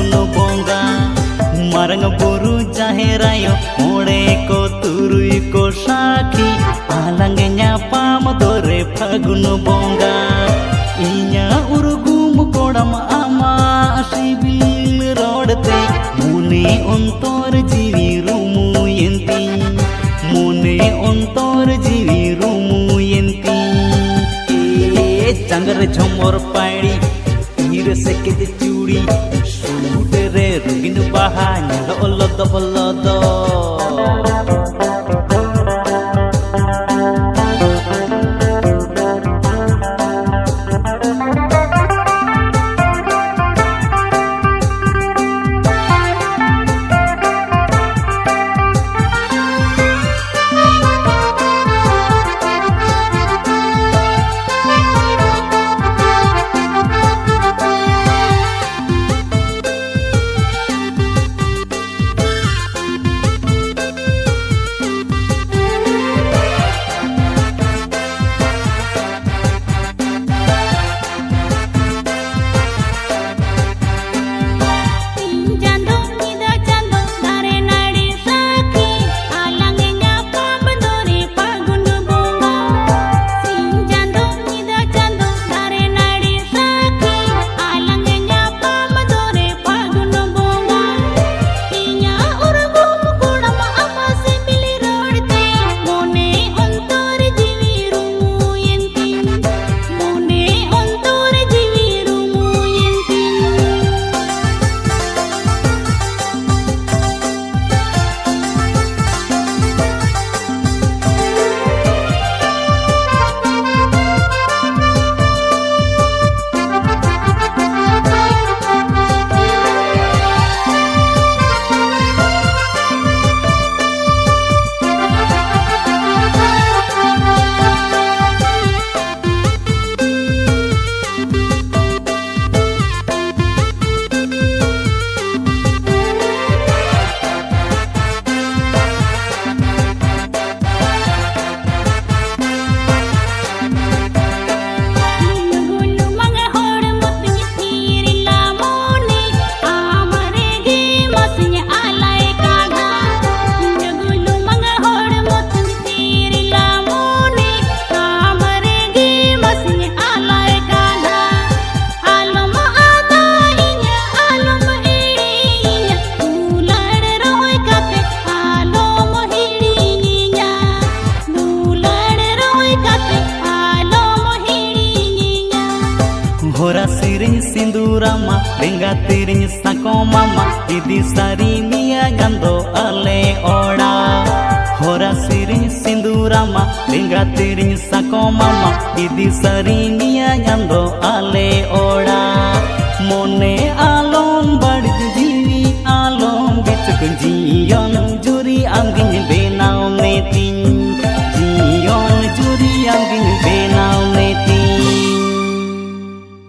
फागुन बोंगा मारंग बुरु जाहेरायो मोड़े को तुरुई को साखी आलंग ᱧᱟᱯᱟᱢ दोरे फागुन बोंगा इñा उरुगुम कोड़म आमा सिबिल रोडते मुने अंतर जीवी रुमुयंती मुने अंतर जीवी रुमुयंती चांगर झमर पाड़ी हीर से के चूड़ी सूट रे रुगिन बाहा लद लद Hora siriñ sindurama venga tiriñ sako mama idi sari mia gando ale oda Hora siriñ sindurama venga tiriñ sako mama idi sari mia gando ale oda Mone alom bad jiwi alom bichuk jiyon